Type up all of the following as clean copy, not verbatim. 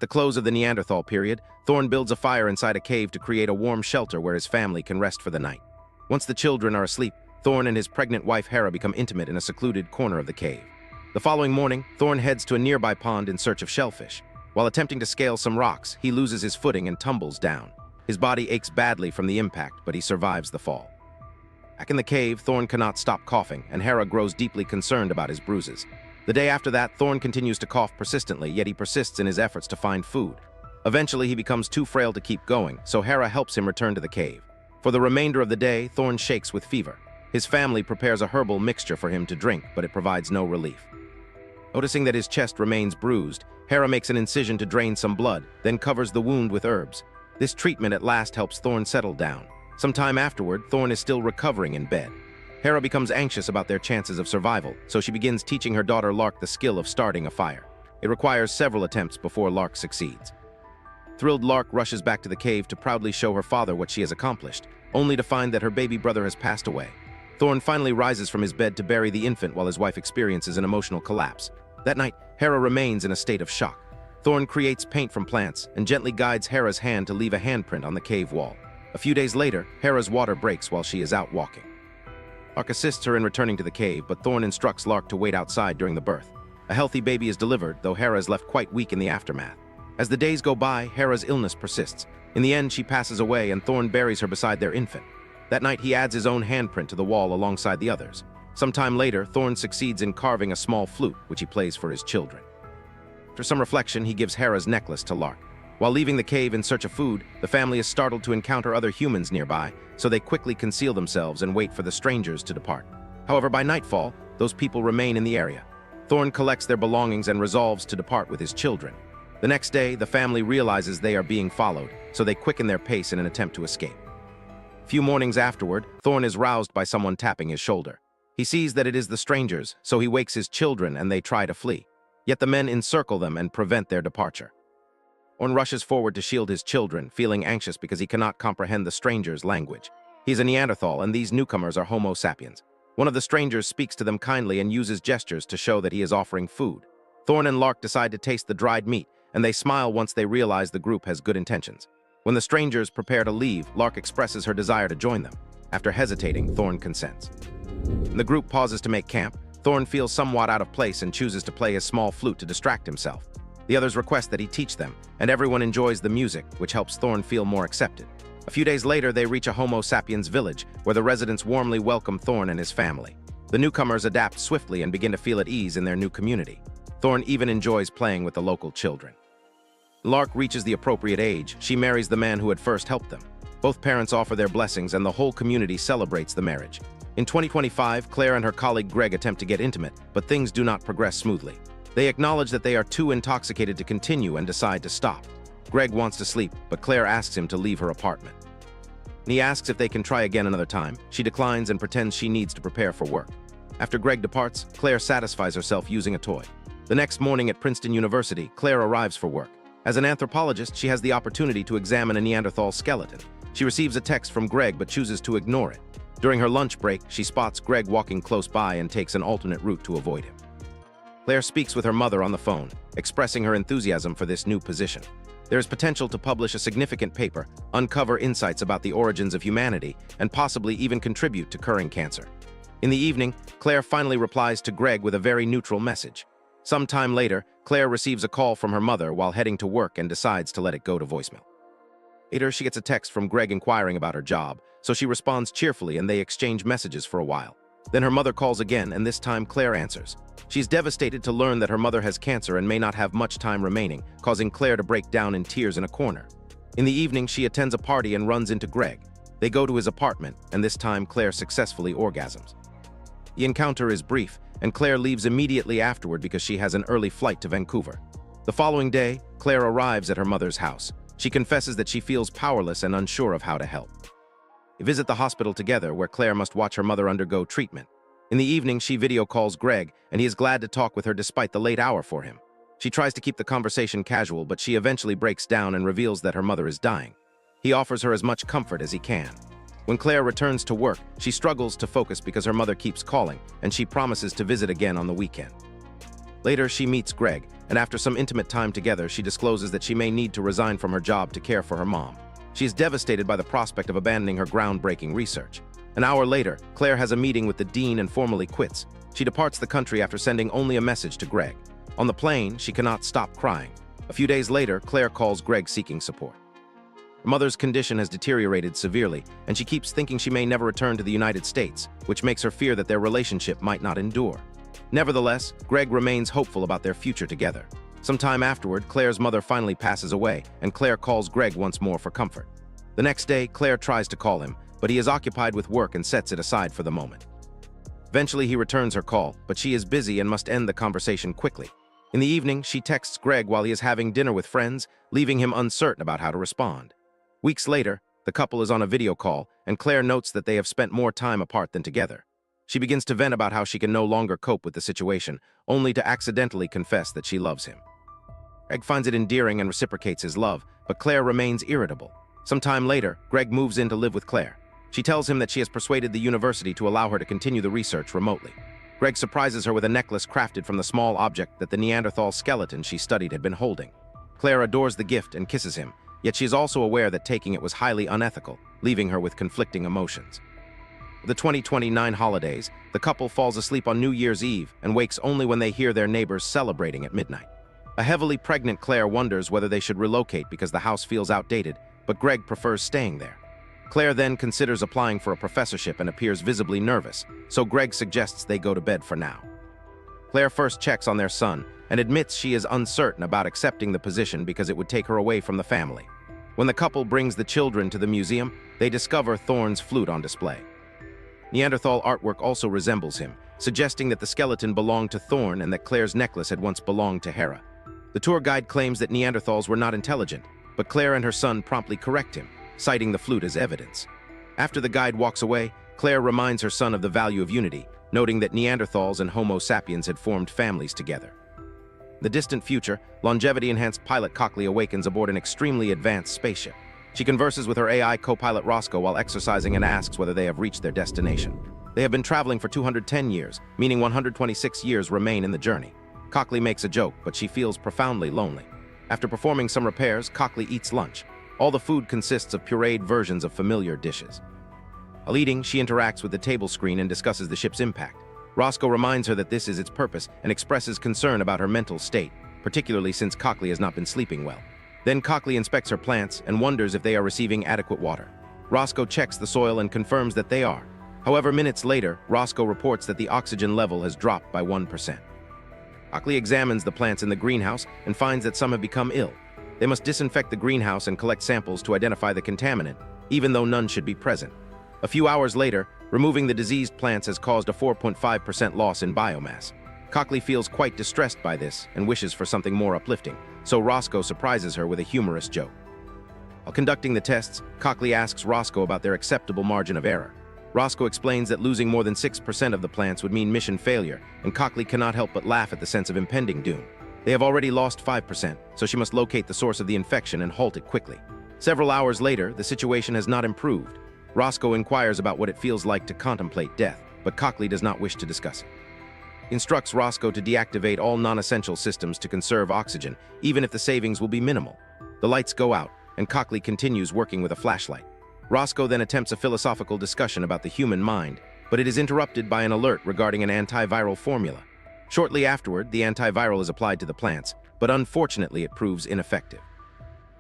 the close of the Neanderthal period, Thorn builds a fire inside a cave to create a warm shelter where his family can rest for the night. Once the children are asleep, Thorn and his pregnant wife Hera become intimate in a secluded corner of the cave. The following morning, Thorn heads to a nearby pond in search of shellfish. While attempting to scale some rocks, he loses his footing and tumbles down. His body aches badly from the impact, but he survives the fall. Back in the cave, Thorn cannot stop coughing, and Hera grows deeply concerned about his bruises. The day after that, Thorn continues to cough persistently, yet he persists in his efforts to find food. Eventually, he becomes too frail to keep going, so Hera helps him return to the cave. For the remainder of the day, Thorn shakes with fever. His family prepares a herbal mixture for him to drink, but it provides no relief. Noticing that his chest remains bruised, Hera makes an incision to drain some blood, then covers the wound with herbs. This treatment at last helps Thorn settle down. Some time afterward, Thorn is still recovering in bed. Hera becomes anxious about their chances of survival, so she begins teaching her daughter Lark the skill of starting a fire. It requires several attempts before Lark succeeds. Thrilled, Lark rushes back to the cave to proudly show her father what she has accomplished, only to find that her baby brother has passed away. Thorn finally rises from his bed to bury the infant while his wife experiences an emotional collapse. That night, Hera remains in a state of shock. Thorn creates paint from plants and gently guides Hera's hand to leave a handprint on the cave wall. A few days later, Hera's water breaks while she is out walking. Lark assists her in returning to the cave, but Thorn instructs Lark to wait outside during the birth. A healthy baby is delivered, though Hera is left quite weak in the aftermath. As the days go by, Hera's illness persists. In the end, she passes away and Thorn buries her beside their infant. That night, he adds his own handprint to the wall alongside the others. Some time later, Thorn succeeds in carving a small flute, which he plays for his children. After some reflection, he gives Hera's necklace to Lark. While leaving the cave in search of food, the family is startled to encounter other humans nearby, so they quickly conceal themselves and wait for the strangers to depart. However, by nightfall, those people remain in the area. Thorn collects their belongings and resolves to depart with his children. The next day, the family realizes they are being followed, so they quicken their pace in an attempt to escape. A few mornings afterward, Thorn is roused by someone tapping his shoulder. He sees that it is the strangers, so he wakes his children and they try to flee. Yet the men encircle them and prevent their departure. Thorn rushes forward to shield his children, feeling anxious because he cannot comprehend the strangers' language. He's a Neanderthal, and these newcomers are Homo sapiens. One of the strangers speaks to them kindly and uses gestures to show that he is offering food. Thorn and Lark decide to taste the dried meat, and they smile once they realize the group has good intentions. When the strangers prepare to leave, Lark expresses her desire to join them. After hesitating, Thorn consents. The group pauses to make camp. Thorn feels somewhat out of place and chooses to play his small flute to distract himself. The others request that he teach them, and everyone enjoys the music, which helps Thorn feel more accepted. A few days later, they reach a Homo sapiens village, where the residents warmly welcome Thorn and his family. The newcomers adapt swiftly and begin to feel at ease in their new community. Thorn even enjoys playing with the local children. Lark reaches the appropriate age. She marries the man who had first helped them. Both parents offer their blessings, and the whole community celebrates the marriage. In 2025, Claire and her colleague Greg attempt to get intimate, but things do not progress smoothly. They acknowledge that they are too intoxicated to continue and decide to stop. Greg wants to sleep, but Claire asks him to leave her apartment. He asks if they can try again another time. She declines and pretends she needs to prepare for work. After Greg departs, Claire satisfies herself using a toy. The next morning at Princeton University, Claire arrives for work. As an anthropologist, she has the opportunity to examine a Neanderthal skeleton. She receives a text from Greg but chooses to ignore it. During her lunch break, she spots Greg walking close by and takes an alternate route to avoid him. Claire speaks with her mother on the phone, expressing her enthusiasm for this new position. There is potential to publish a significant paper, uncover insights about the origins of humanity, and possibly even contribute to curing cancer. In the evening, Claire finally replies to Greg with a very neutral message. Some time later, Claire receives a call from her mother while heading to work and decides to let it go to voicemail. Later, she gets a text from Greg inquiring about her job, so she responds cheerfully and they exchange messages for a while. Then her mother calls again, and this time Claire answers. She's devastated to learn that her mother has cancer and may not have much time remaining, causing Claire to break down in tears in a corner. In the evening, she attends a party and runs into Greg. They go to his apartment, and this time Claire successfully orgasms. The encounter is brief, and Claire leaves immediately afterward because she has an early flight to Vancouver. The following day, Claire arrives at her mother's house. She confesses that she feels powerless and unsure of how to help. They visit the hospital together, where Claire must watch her mother undergo treatment. In the evening, she video calls Greg, and he is glad to talk with her despite the late hour for him. She tries to keep the conversation casual, but she eventually breaks down and reveals that her mother is dying. He offers her as much comfort as he can. When Claire returns to work, she struggles to focus because her mother keeps calling, and she promises to visit again on the weekend. Later, she meets Greg, and after some intimate time together, she discloses that she may need to resign from her job to care for her mom. She is devastated by the prospect of abandoning her groundbreaking research. An hour later, Claire has a meeting with the dean and formally quits. She departs the country after sending only a message to Greg. On the plane, she cannot stop crying. A few days later, Claire calls Greg seeking support. Her mother's condition has deteriorated severely, and she keeps thinking she may never return to the United States, which makes her fear that their relationship might not endure. Nevertheless, Greg remains hopeful about their future together. Some time afterward, Claire's mother finally passes away, and Claire calls Greg once more for comfort. The next day, Claire tries to call him, but he is occupied with work and sets it aside for the moment. Eventually, he returns her call, but she is busy and must end the conversation quickly. In the evening, she texts Greg while he is having dinner with friends, leaving him uncertain about how to respond. Weeks later, the couple is on a video call, and Claire notes that they have spent more time apart than together. She begins to vent about how she can no longer cope with the situation, only to accidentally confess that she loves him. Greg finds it endearing and reciprocates his love, but Claire remains irritable. Some time later, Greg moves in to live with Claire. She tells him that she has persuaded the university to allow her to continue the research remotely. Greg surprises her with a necklace crafted from the small object that the Neanderthal skeleton she studied had been holding. Claire adores the gift and kisses him, yet she is also aware that taking it was highly unethical, leaving her with conflicting emotions. The 2029 holidays, the couple falls asleep on New Year's Eve and wakes only when they hear their neighbors celebrating at midnight. A heavily pregnant Claire wonders whether they should relocate because the house feels outdated, but Greg prefers staying there. Claire then considers applying for a professorship and appears visibly nervous, so Greg suggests they go to bed for now. Claire first checks on their son and admits she is uncertain about accepting the position because it would take her away from the family. When the couple brings the children to the museum, they discover Thorne's flute on display. Neanderthal artwork also resembles him, suggesting that the skeleton belonged to Thorne and that Claire's necklace had once belonged to Hera. The tour guide claims that Neanderthals were not intelligent, but Claire and her son promptly correct him, citing the flute as evidence. After the guide walks away, Claire reminds her son of the value of unity, noting that Neanderthals and Homo sapiens had formed families together. In the distant future, longevity-enhanced pilot Cockley awakens aboard an extremely advanced spaceship. She converses with her AI co-pilot Roscoe while exercising and asks whether they have reached their destination. They have been traveling for 210 years, meaning 126 years remain in the journey. Cockley makes a joke, but she feels profoundly lonely. After performing some repairs, Cockley eats lunch. All the food consists of pureed versions of familiar dishes. While eating, she interacts with the table screen and discusses the ship's impact. Roscoe reminds her that this is its purpose and expresses concern about her mental state, particularly since Cockley has not been sleeping well. Then Cockley inspects her plants and wonders if they are receiving adequate water. Roscoe checks the soil and confirms that they are. However, minutes later, Roscoe reports that the oxygen level has dropped by 1%. Cockley examines the plants in the greenhouse and finds that some have become ill. They must disinfect the greenhouse and collect samples to identify the contaminant, even though none should be present. A few hours later, removing the diseased plants has caused a 4.5% loss in biomass. Cockley feels quite distressed by this and wishes for something more uplifting, so Roscoe surprises her with a humorous joke. While conducting the tests, Cockley asks Roscoe about their acceptable margin of error. Roscoe explains that losing more than 6% of the plants would mean mission failure, and Cockley cannot help but laugh at the sense of impending doom. They have already lost 5%, so she must locate the source of the infection and halt it quickly. Several hours later, the situation has not improved. Roscoe inquires about what it feels like to contemplate death, but Cockley does not wish to discuss it. He instructs Roscoe to deactivate all non-essential systems to conserve oxygen, even if the savings will be minimal. The lights go out, and Cockley continues working with a flashlight. Roscoe then attempts a philosophical discussion about the human mind, but it is interrupted by an alert regarding an antiviral formula. Shortly afterward, the antiviral is applied to the plants, but unfortunately it proves ineffective.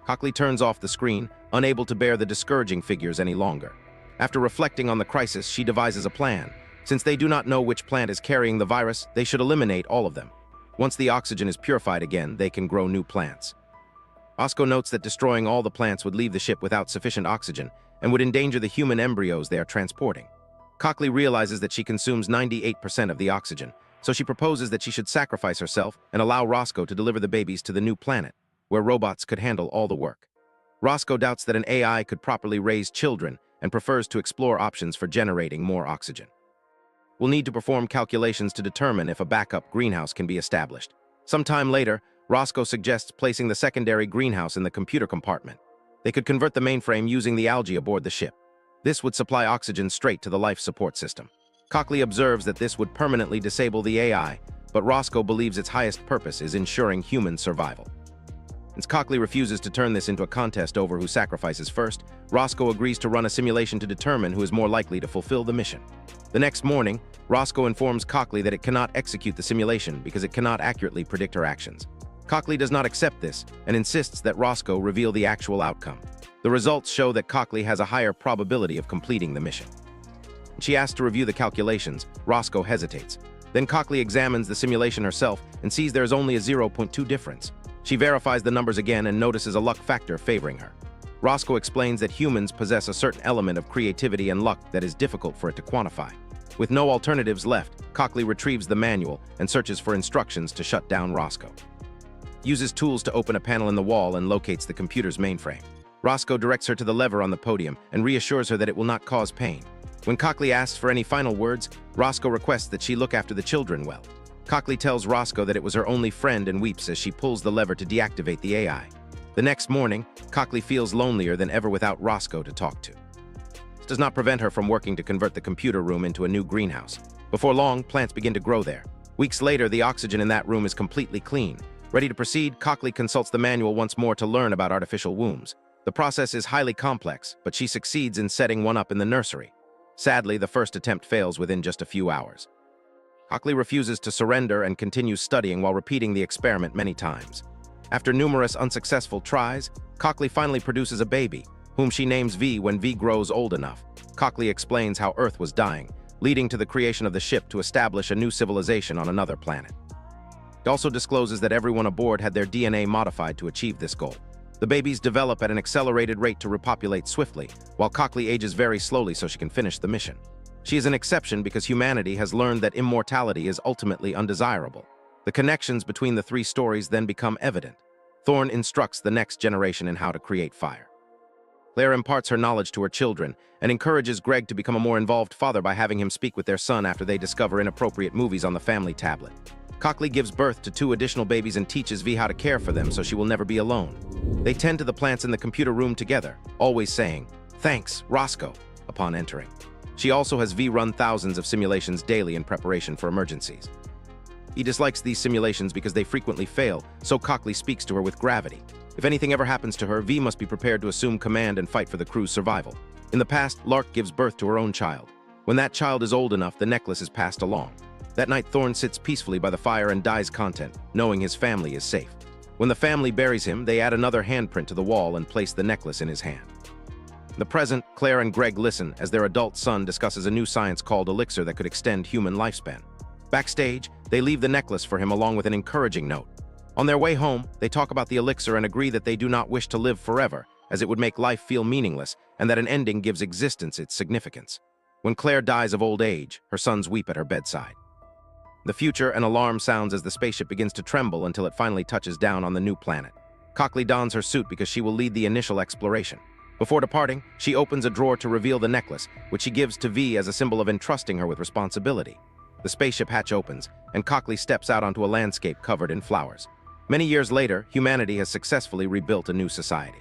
Cockley turns off the screen, unable to bear the discouraging figures any longer. After reflecting on the crisis, she devises a plan. Since they do not know which plant is carrying the virus, they should eliminate all of them. Once the oxygen is purified again, they can grow new plants. Roscoe notes that destroying all the plants would leave the ship without sufficient oxygen and would endanger the human embryos they are transporting. Cockley realizes that she consumes 98% of the oxygen, so she proposes that she should sacrifice herself and allow Roscoe to deliver the babies to the new planet, where robots could handle all the work. Roscoe doubts that an AI could properly raise children and prefers to explore options for generating more oxygen. We'll need to perform calculations to determine if a backup greenhouse can be established. Sometime later, Roscoe suggests placing the secondary greenhouse in the computer compartment. They could convert the mainframe using the algae aboard the ship. This would supply oxygen straight to the life support system. Cockley observes that this would permanently disable the AI, but Roscoe believes its highest purpose is ensuring human survival. Since Cockley refuses to turn this into a contest over who sacrifices first, Roscoe agrees to run a simulation to determine who is more likely to fulfill the mission. The next morning, Roscoe informs Cockley that it cannot execute the simulation because it cannot accurately predict her actions. Cockley does not accept this and insists that Roscoe reveal the actual outcome. The results show that Cockley has a higher probability of completing the mission. When she asks to review the calculations, Roscoe hesitates. Then Cockley examines the simulation herself and sees there is only a 0.2 difference. She verifies the numbers again and notices a luck factor favoring her. Roscoe explains that humans possess a certain element of creativity and luck that is difficult for it to quantify. With no alternatives left, Cockley retrieves the manual and searches for instructions to shut down Roscoe. He uses tools to open a panel in the wall and locates the computer's mainframe. Roscoe directs her to the lever on the podium and reassures her that it will not cause pain. When Cockley asks for any final words, Roscoe requests that she look after the children well. Cockley tells Roscoe that it was her only friend and weeps as she pulls the lever to deactivate the AI. The next morning, Cockley feels lonelier than ever without Roscoe to talk to. This does not prevent her from working to convert the computer room into a new greenhouse. Before long, plants begin to grow there. Weeks later, the oxygen in that room is completely clean. Ready to proceed, Cockley consults the manual once more to learn about artificial wombs. The process is highly complex, but she succeeds in setting one up in the nursery. Sadly, the first attempt fails within just a few hours. Cockley refuses to surrender and continues studying while repeating the experiment many times. After numerous unsuccessful tries, Cockley finally produces a baby, whom she names V when V grows old enough. Cockley explains how Earth was dying, leading to the creation of the ship to establish a new civilization on another planet. It also discloses that everyone aboard had their DNA modified to achieve this goal. The babies develop at an accelerated rate to repopulate swiftly, while Cockley ages very slowly so she can finish the mission. She is an exception because humanity has learned that immortality is ultimately undesirable. The connections between the three stories then become evident. Thorn instructs the next generation in how to create fire. Claire imparts her knowledge to her children and encourages Greg to become a more involved father by having him speak with their son after they discover inappropriate movies on the family tablet. Cockley gives birth to 2 additional babies and teaches V how to care for them so she will never be alone. They tend to the plants in the computer room together, always saying, "Thanks, Roscoe," upon entering. She also has V run thousands of simulations daily in preparation for emergencies. He dislikes these simulations because they frequently fail, so Cockley speaks to her with gravity. If anything ever happens to her, V must be prepared to assume command and fight for the crew's survival. In the past, Lark gives birth to her own child. When that child is old enough, the necklace is passed along. That night, Thorn sits peacefully by the fire and dies content, knowing his family is safe. When the family buries him, they add another handprint to the wall and place the necklace in his hand. In the present, Claire and Greg listen as their adult son discusses a new science called elixir that could extend human lifespan. Backstage, they leave the necklace for him along with an encouraging note. On their way home, they talk about the elixir and agree that they do not wish to live forever, as it would make life feel meaningless, and that an ending gives existence its significance. When Claire dies of old age, her sons weep at her bedside. In the future, an alarm sounds as the spaceship begins to tremble until it finally touches down on the new planet. Cockley dons her suit because she will lead the initial exploration. Before departing, she opens a drawer to reveal the necklace, which she gives to V as a symbol of entrusting her with responsibility. The spaceship hatch opens, and Cockley steps out onto a landscape covered in flowers. Many years later, humanity has successfully rebuilt a new society.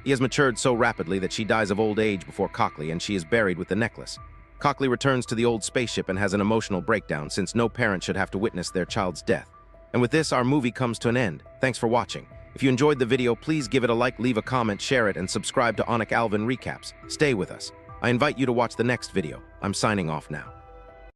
He has matured so rapidly that she dies of old age before Cockley, and she is buried with the necklace. Cockley returns to the old spaceship and has an emotional breakdown since no parent should have to witness their child's death. And with this, our movie comes to an end. Thanks for watching. If you enjoyed the video, please give it a like, leave a comment, share it, and subscribe to Anik Alvin Recaps. Stay with us. I invite you to watch the next video. I'm signing off now.